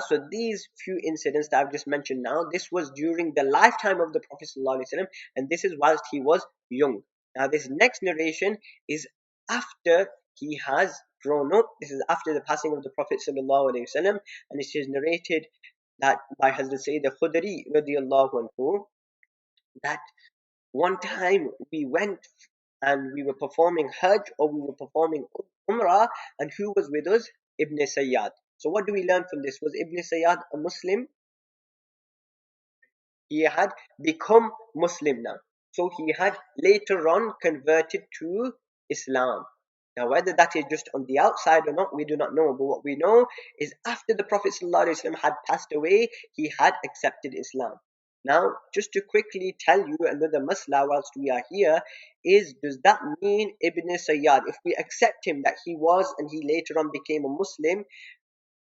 So these few incidents that I've just mentioned now, this was during the lifetime of the Prophet ﷺ, and this is whilst he was young. Now this next narration is after he has grown up. This is after the passing of the Prophet ﷺ, and it is narrated that by Hazrat Sayyid al-Khudri radiallahu anhu, that one time we went and we were performing Hajj, or we were performing Umrah, and who was with us? Ibn Sayyaad. So what do we learn from this? Was Ibn Sayyaad a Muslim? He had become Muslim now. So he had later on converted to Islam. Now, whether that is just on the outside or not, we do not know. But what we know is after the Prophet ﷺ had passed away, he had accepted Islam. Now, just to quickly tell you another masla whilst we are here, is does that mean Ibn Sayyad, if we accept him that he was and he later on became a Muslim,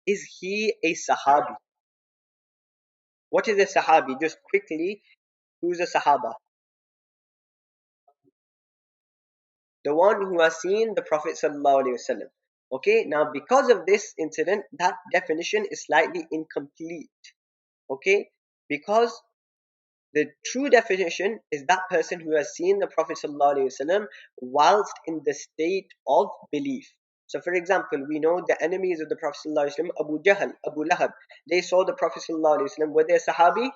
is he a Sahabi? What is a Sahabi? Just quickly, who's a Sahaba? The one who has seen the Prophet ﷺ. Okay, now because of this incident, that definition is slightly incomplete. Okay, because the true definition is that person who has seen the Prophet ﷺ whilst in the state of belief. So, for example, we know the enemies of the Prophet ﷺ, Abu Jahl, Abu Lahab, they saw the Prophet ﷺ. Were they Sahabi?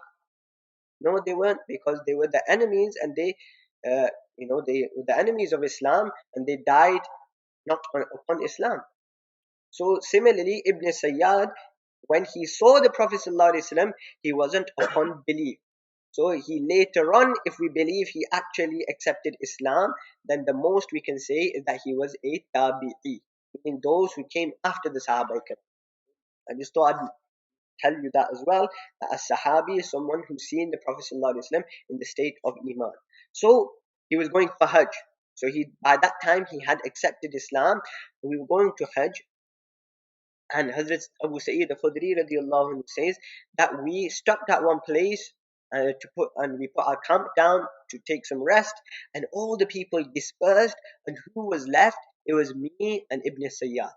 No, they weren't, because they were the enemies, and they were the enemies of Islam, and they died not upon Islam. So similarly, Ibn Sayyad, when he saw the Prophet ﷺ, he wasn't upon belief. So he later on, if we believe he actually accepted Islam, then the most we can say is that he was a tabi'i, meaning those who came after the Sahaba. I just thought I'd tell you that as well, that a Sahabi is someone who's seen the Prophet ﷺ in the state of Iman. So he was going for Hajj. So by that time he had accepted Islam. We were going to Hajj, and Hazrat Abu Sa'id al-Khudri radiallahu anhu says that we stopped at one place we put our camp down to take some rest, and all the people dispersed, and who was left? It was me and Ibn Sayyad.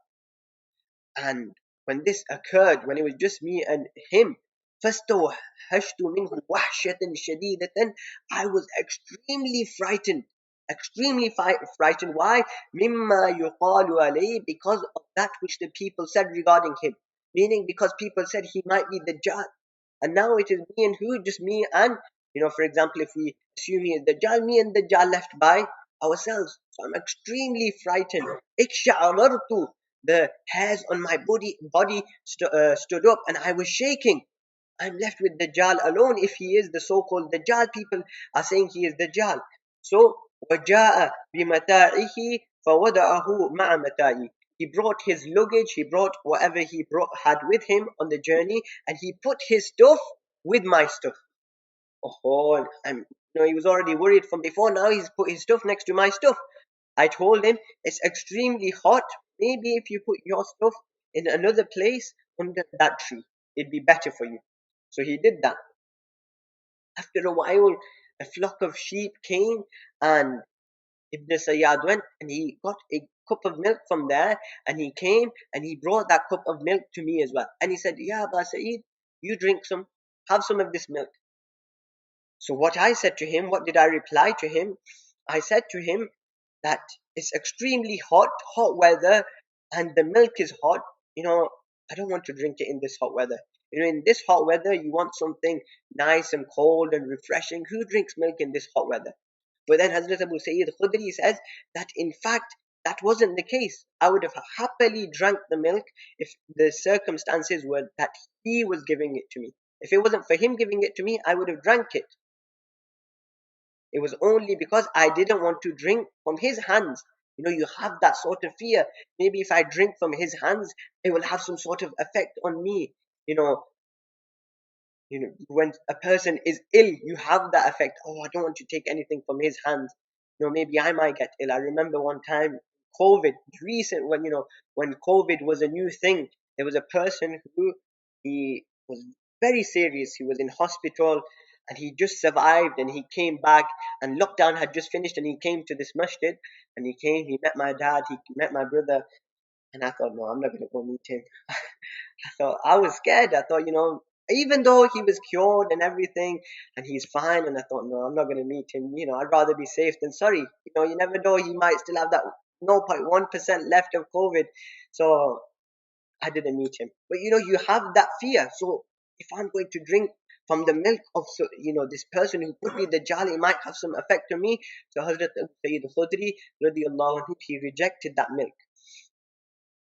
And when this occurred, when it was just me and him, فَاسْتَوْحَشْتُ مِنْهُ وَحْشَةً شَدِيدَةً, I was extremely frightened. Extremely frightened. Why? مِمَّا يُقَالُ عَلَيْهِ, because of that which the people said regarding him. Meaning, because people said he might be Dajjal. And now it is me and who? Just me and, for example, if we assume he is Dajjal, me and Dajjal left by ourselves. So I'm extremely frightened. إِكْشَعَرَرْتُ, the hairs on my body stood up, and I was shaking. I'm left with Dajjal alone. If he is the so-called Dajjal, people are saying he is Dajjal. So وَجَاءَ بِمَتَاعِهِ فَوَضَعَهُ مَعَ مَتَاعِهِ, he brought his luggage, he brought whatever he had with him on the journey, and he put his stuff with my stuff. Oh, he was already worried from before. Now he's put his stuff next to my stuff. I told him it's extremely hot. Maybe if you put your stuff in another place under that tree, it'd be better for you. So he did that. After a while, a flock of sheep came, and Ibn Sayyad went and he got a cup of milk from there, and he came and he brought that cup of milk to me as well. And he said, "Ya Aba Sa'id, you drink some, have some of this milk." So what I said to him, what did I reply to him? I said to him that it's extremely hot weather, and the milk is hot. I don't want to drink it in this hot weather. In this hot weather, you want something nice and cold and refreshing. Who drinks milk in this hot weather? But then Hazrat Abu Sayyid Khudri says that in fact, that wasn't the case. I would have happily drank the milk if the circumstances were that he was giving it to me. If it wasn't for him giving it to me, I would have drank it. It was only because I didn't want to drink from his hands. You have that sort of fear. Maybe if I drink from his hands, it will have some sort of effect on me. When a person is ill, you have that effect. Oh, I don't want to take anything from his hands. Maybe I might get ill. I remember one time, COVID, when COVID was a new thing, there was a person who, he was very serious. He was in hospital, and he just survived, and he came back, and lockdown had just finished, and he came to this masjid, and he met my dad, he met my brother, and I thought, no, I'm not going to go meet him. So I was scared. I thought, even though he was cured and everything, and he's fine, and I thought, no, I'm not going to meet him. I'd rather be safe than sorry. You never know, he might still have that 0.1% left of COVID. So I didn't meet him. But you have that fear. So if I'm going to drink from the milk of this person who could be the Dajjal, it might have some effect on me. So Hazrat Abu Sayyid al-Khudri radiallahu anhu, he rejected that milk.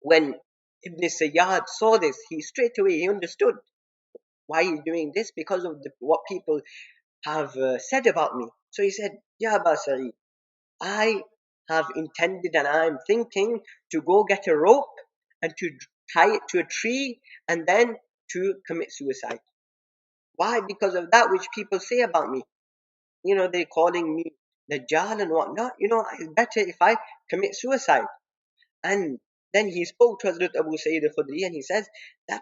When Ibn Sayyad saw this, he straight away he understood why he's doing this, because of what people have said about me. So he said, Ya Aba Sa'id, I have intended and I'm thinking to go get a rope and to tie it to a tree and then to commit suicide. Why? Because of that which people say about me. They're calling me Dajjal and whatnot. It's better if I commit suicide. And then he spoke to Hazrat Abu Sayyid al-Khudri and he says that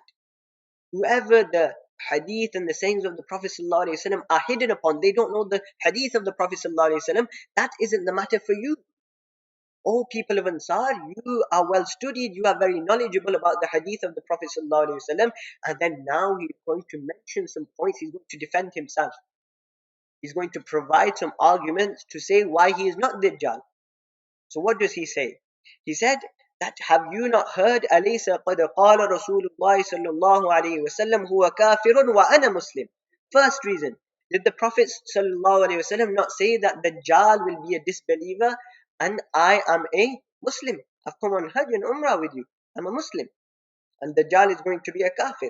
whoever the hadith and the sayings of the Prophet ﷺ are hidden upon, they don't know the hadith of the Prophet ﷺ, that isn't the matter for you. O people of Ansar, you are well studied, you are very knowledgeable about the hadith of the Prophet ﷺ, and then now he's going to mention some points, he's going to defend himself. He's going to provide some arguments to say why he is not Dajjal. So what does he say? He said that, have you not heard, أَلَيْسَ قَدْ قَالَ رَسُولُ اللَّهِ صَلَّى اللَّهُ عَلَيْهِ وَسَلَّمْ هُوَ كَافِرٌ وَأَنَا مُسْلِمٌ. First reason, did the Prophet sallallahu alaihi wasallam not say that Dajjal will be a disbeliever and I am a Muslim? I've come on Hajj and Umrah with you. I'm a Muslim. And Dajjal is going to be a kafir.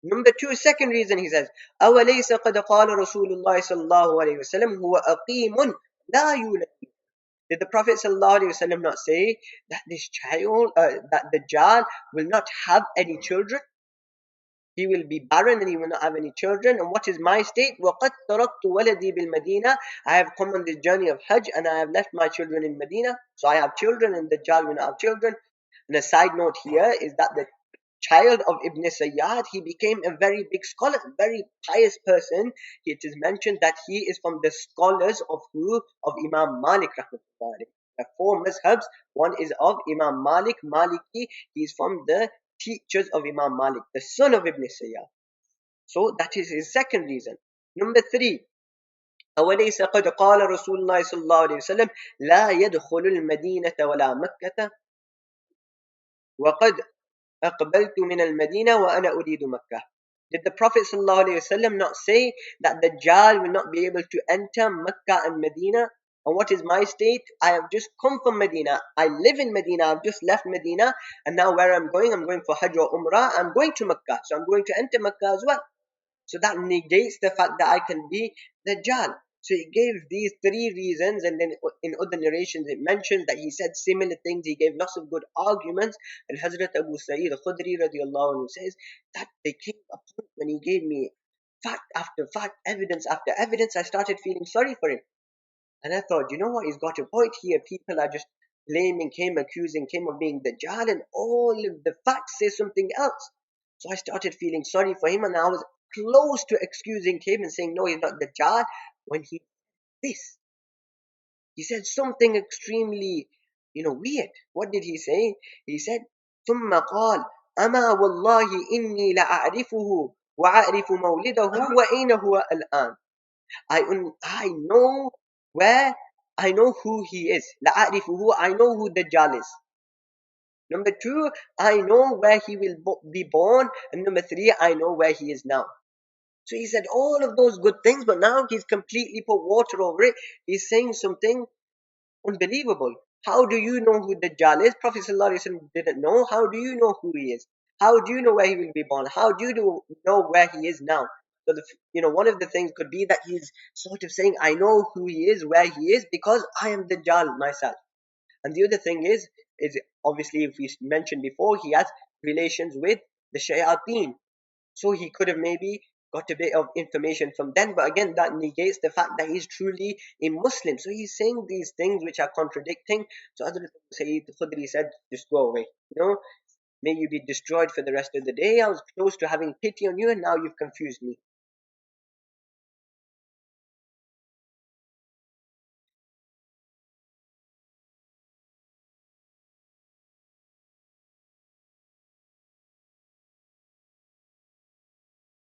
Number two, second reason he says, أَوَلَيْسَ قَدْ قَالَ رَسُولُ اللَّهِ صَلَّى اللَّهُ عَلَيْهِ وَسَلَّمْ هُوَ أَقِيمٌ لَا يُولَدُ. Did the Prophet ﷺ not say that this child, that Dajjal will not have any children? He will be barren and he will not have any children. And what is my state? وَقَدْ تَرَكْتُ وَلَدِي بِالْمَدِينَةِ. I have come on this journey of Hajj and I have left my children in Medina. So I have children and Dajjal will not have children. And a side note here is that the child of Ibn Sayyaad, he became a very big scholar, very pious person. It is mentioned that he is from the scholars of who? Of Imam Malik rahmatullahi. The four mazhabs, one is of Imam Malik, Maliki, he is from the teachers of Imam Malik, the son of Ibn Sayyad. So that is his second reason. Number three, أوليس قد قال رسول الله صلى الله عليه وسلم لا يدخل المدينة ولا مكة وقد أقبلت من المدينة وأنا أريد مكة. Did the Prophet ﷺ not say that the Dajjal will not be able to enter Mecca and Medina? And what is my state? I have just come from Medina. I live in Medina. I've just left Medina. And now where I'm going for Hajj or Umrah. I'm going to Mecca. So I'm going to enter Mecca as well. So that negates the fact that I can be the Dajjal. So he gave these three reasons, and then in other narrations it mentions that he said similar things. He gave lots of good arguments. And Hazrat Abu Sa'id al-Khudri radiallahu anhu says that there came a point when he gave me fact after fact, evidence after evidence, I started feeling sorry for him. And I thought, you know what, he's got a point here. People are just blaming him, accusing him of being the Dajjal, and all of the facts say something else. So I started feeling sorry for him, and I was close to excusing him and saying, no, he's not the Dajjal, when this. He said something extremely, weird. What did he say? He said, ثم قال أما والله إني لأعرفه وأعرف مولده وأين هو الآن. I know where, I know who he is. لأعرفه, I know who Dajjal is. Number two, I know where he will be born. And number three, I know where he is now. So he said all of those good things, but now he's completely put water over it. He's saying something unbelievable. How do you know who Dajjal is? Prophet ﷺ didn't know. How do you know who he is? How do you know where he will be born? How do you know where he is now? So one of the things could be that he's sort of saying, I know who he is, where he is, because I am Dajjal myself. And the other thing is obviously, if we mentioned before, he has relations with the shayateen. So he could have maybe got a bit of information from them, but again, that negates the fact that he's truly a Muslim. So he's saying these things which are contradicting. So Hazrat Sayyid Khudri said, just go away. May you be destroyed for the rest of the day. I was close to having pity on you, and now you've confused me.